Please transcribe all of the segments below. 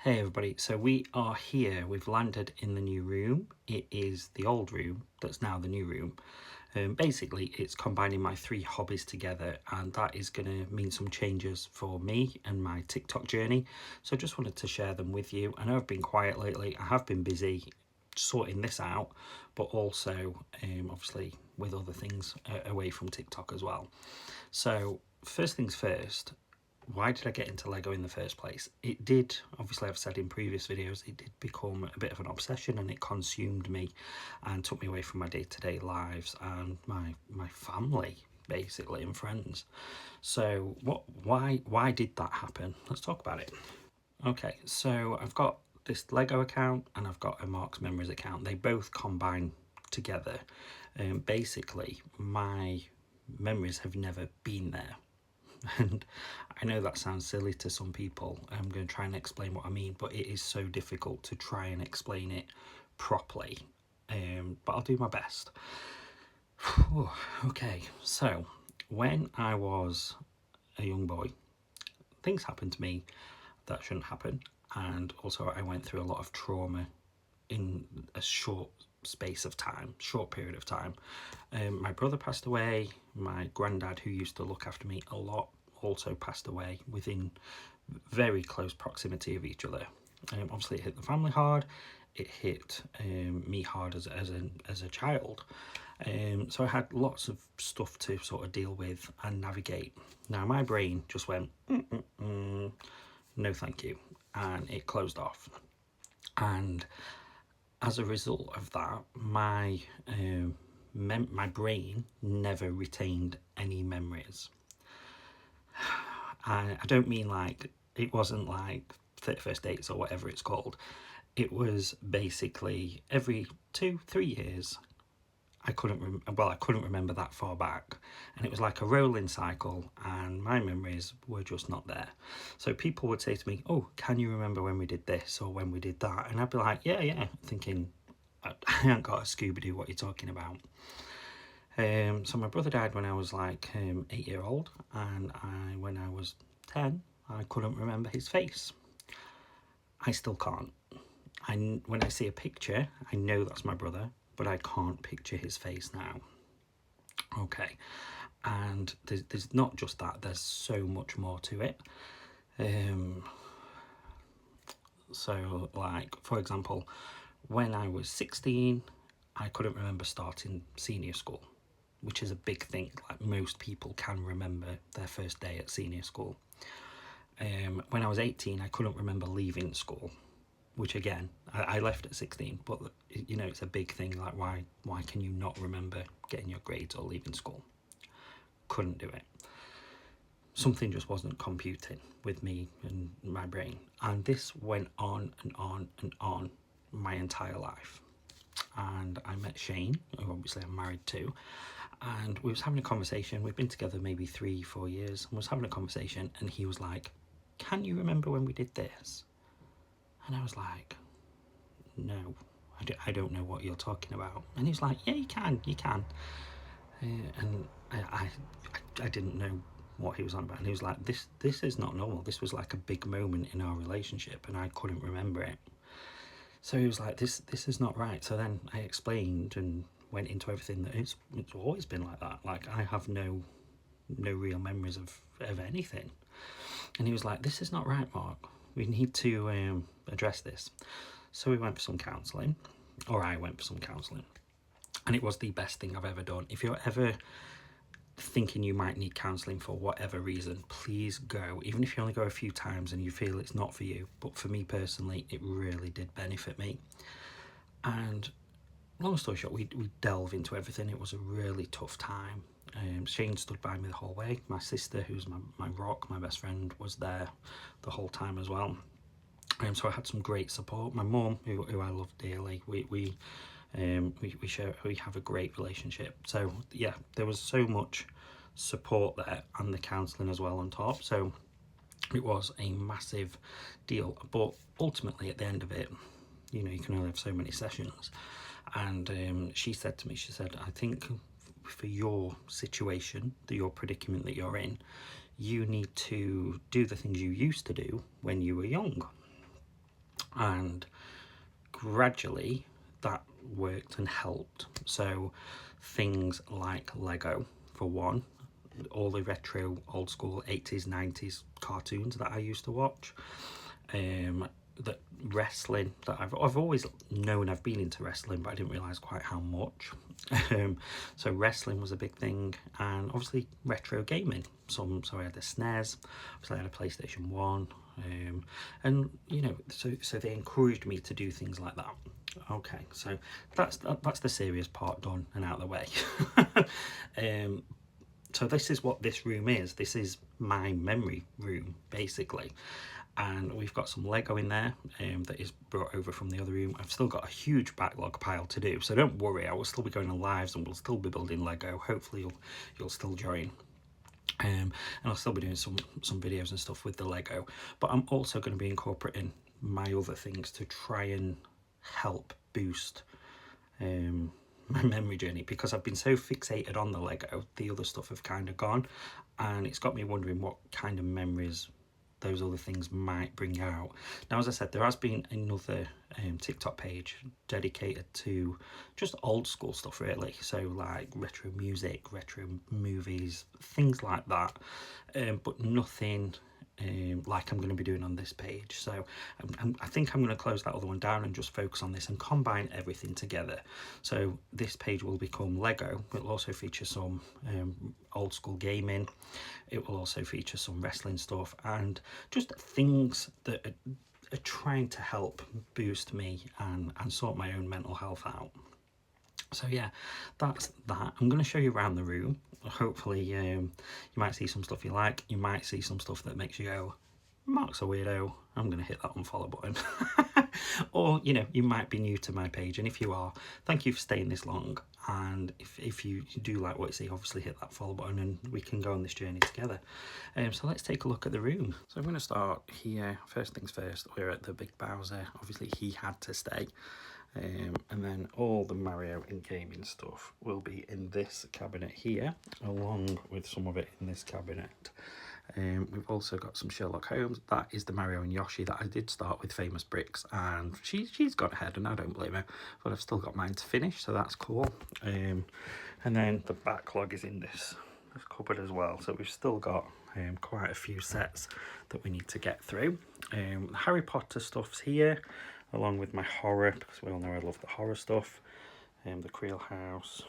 Hey everybody, so we are here, we've landed in the new room. It is the old room that's now the new room. Basically it's combining my three hobbies together, and that is going to mean some changes for me and my TikTok journey. So I just wanted to share them with you. I know I've been quiet lately, I have been busy sorting this out, but also obviously with other things away from TikTok as well. So first things first, why did I get into Lego in the first place? It did, obviously I've said in previous videos, it did become a bit of an obsession, and it consumed me and took me away from my day-to-day lives and my family basically and friends. So why did that happen? Let's talk about it. Okay, so I've got this Lego account and I've got a Mark's Memories account. They both combine together. Basically my memories have never been there. And I know that sounds silly to some people. I'm going to try and explain what I mean, but it is so difficult to try and explain it properly. But I'll do my best. Okay, so when I was a young boy, things happened to me that shouldn't happen, and also I went through a lot of trauma in a short space of time, short period of time. My brother passed away. My granddad, who used to look after me a lot, also passed away within very close proximity of each other. Obviously, it hit the family hard. It hit me hard as a child. So I had lots of stuff to sort of deal with and navigate. Now my brain just went, no thank you, and it closed off. And as a result of that, my brain never retained any memories. I don't mean like, it wasn't like 31st dates or whatever it's called. It was basically every 2-3 years I couldn't remember that far back, and it was like a rolling cycle, and my memories were just not there. So people would say to me, oh, can you remember when we did this or when we did that? And I'd be like, yeah, thinking I ain't got a Scooby-Doo, what you're talking about. So my brother died when I was like 8-year-old, and when I was 10 I couldn't remember his face. I still can't. When I see a picture I know that's my brother, but I can't picture his face now. Okay, and there's not just that, there's so much more to it. So like, for example, when I was 16 I couldn't remember starting senior school, which is a big thing. Like, most people can remember their first day at senior school. When I was 18 I couldn't remember leaving school, which again, I left at 16, but you know, it's a big thing. Like, why can you not remember getting your grades or leaving school? Couldn't do it. Something just wasn't computing with me and my brain, and this went on and on and on my entire life. And I met Shane, who obviously I'm married to, and we was having a conversation. We've been together maybe 3-4 years, and was having a conversation, and he was like, can you remember when we did this? And I was like, no, I don't know what you're talking about. And he was like, yeah, you can. And I didn't know what he was on about. And he was like, this is not normal. This was like a big moment in our relationship, and I couldn't remember it. So he was like, this is not right. So then I explained and went into everything, that it's always been like that. Like, I have no real memories of anything. And he was like, this is not right, Mark. We need to address this. So we went for some counselling, or I went for some counselling, and it was the best thing I've ever done. If you're ever thinking you might need counselling for whatever reason, please go. Even if you only go a few times and you feel it's not for you. But for me personally, it really did benefit me. And long story short, we delve into everything. It was a really tough time. Shane stood by me the whole way. My sister, who's my rock, my best friend, was there the whole time as well. So I had some great support. My mum, who I love dearly, we have a great relationship. So yeah, there was so much support there, and the counselling as well on top. So it was a massive deal. But ultimately, at the end of it, you know, you can only have so many sessions. And she said to me, she said, I think for your situation, your predicament that you're in, you need to do the things you used to do when you were young. and gradually that worked and helped. So things like Lego, for one, all the retro old school 80s 90s cartoons that I used to watch, that wrestling, that I've always known, I've been into wrestling, but I didn't realise quite how much. So wrestling was a big thing, and obviously retro gaming. So I had the SNES, obviously I had a PlayStation 1, and you know, so they encouraged me to do things like that. Okay, so that's the serious part done and out of the way. So this is what this room is. This is my memory room, basically. And we've got some Lego in there that is brought over from the other room. I've still got a huge backlog pile to do, so don't worry, I will still be going on lives and we'll still be building Lego. Hopefully you'll still join. And I'll still be doing some videos and stuff with the Lego, but I'm also going to be incorporating my other things to try and help boost my memory journey, because I've been so fixated on the Lego, the other stuff have kind of gone, and it's got me wondering what kind of memories those other things might bring out. Now, as I said, there has been another TikTok page dedicated to just old school stuff, really, so like retro music, retro movies, things like that, but nothing like I'm going to be doing on this page. So I think I'm going to close that other one down and just focus on this and combine everything together. So this page will become Lego. It'll also feature some old school gaming. It will also feature some wrestling stuff and just things that are trying to help boost me and sort my own mental health out. So yeah, that's that. I'm going to show you around the room. Hopefully you might see some stuff you like. You might see some stuff that makes you go, Mark's a weirdo, I'm going to hit that unfollow button. Or, you know, you might be new to my page, and if you are, thank you for staying this long. And if you do like what you see, obviously hit that follow button and we can go on this journey together. So let's take a look at the room. So I'm going to start here. First things first, we're at the Big Bowser. Obviously he had to stay. And then all the Mario and gaming stuff will be in this cabinet here, along with some of it in this cabinet. We've also got some Sherlock Holmes. That is the Mario and Yoshi that I did start with Famous Bricks, and she's gone ahead, and I don't blame her, but I've still got mine to finish, so that's cool. And then the backlog is in this cupboard as well, so we've still got quite a few sets that we need to get through. Harry Potter stuff's here, along with my horror, because we all know I love the horror stuff, the Creel House,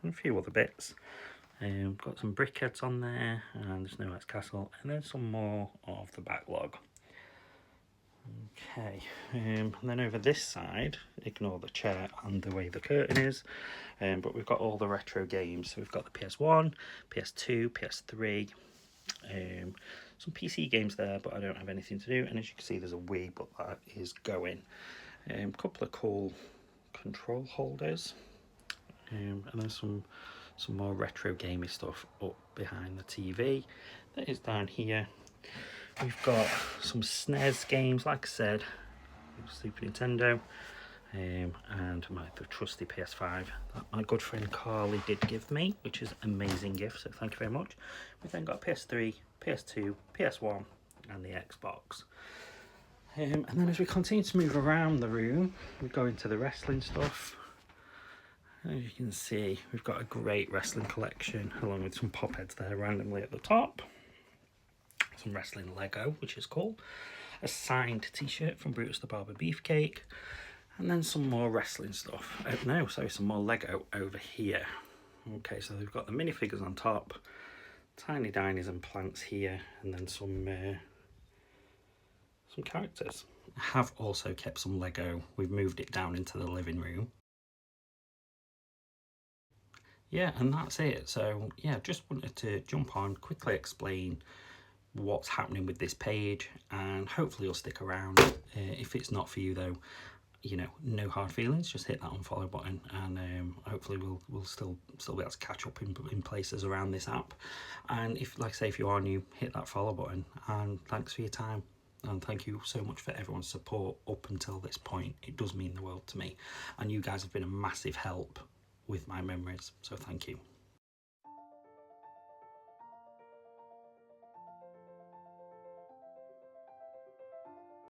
and a few other bits. Got some Brickheads on there, and the Snow White's Castle, and then some more of the backlog. Okay, and then over this side, ignore the chair and the way the curtain is, but we've got all the retro games. So we've got the PS1, PS2, PS3, some PC games there, but I don't have anything to do. And as you can see, there's a Wii, but that is going. A couple of cool control holders, and then some more retro gamey stuff up behind the TV. That is down here. We've got some SNES games, like I said, Super Nintendo, and the trusty PS5 that my good friend Carly did give me, which is an amazing gift, so thank you very much. We've then got PS3, PS2, PS1, and the Xbox. And then as we continue to move around the room, we go into the wrestling stuff. As you can see, we've got a great wrestling collection, along with some pop heads there randomly at the top. Some wrestling Lego, which is cool. A signed t-shirt from Brutus the Barber Beefcake. And then some more wrestling stuff. Some more Lego over here. Okay, so we've got the minifigures on top, tiny diners and plants here, and then some characters. I have also kept some Lego. We've moved it down into the living room. Yeah, and that's it. So yeah, just wanted to jump on, quickly explain what's happening with this page, and hopefully you'll stick around. If it's not for you though, you know, no hard feelings, just hit that unfollow button, and hopefully we'll still be able to catch up in places around this app. And if, like I say, if you are new, hit that follow button, and thanks for your time, and thank you so much for everyone's support up until this point. It does mean the world to me, and you guys have been a massive help with my memories, so thank you.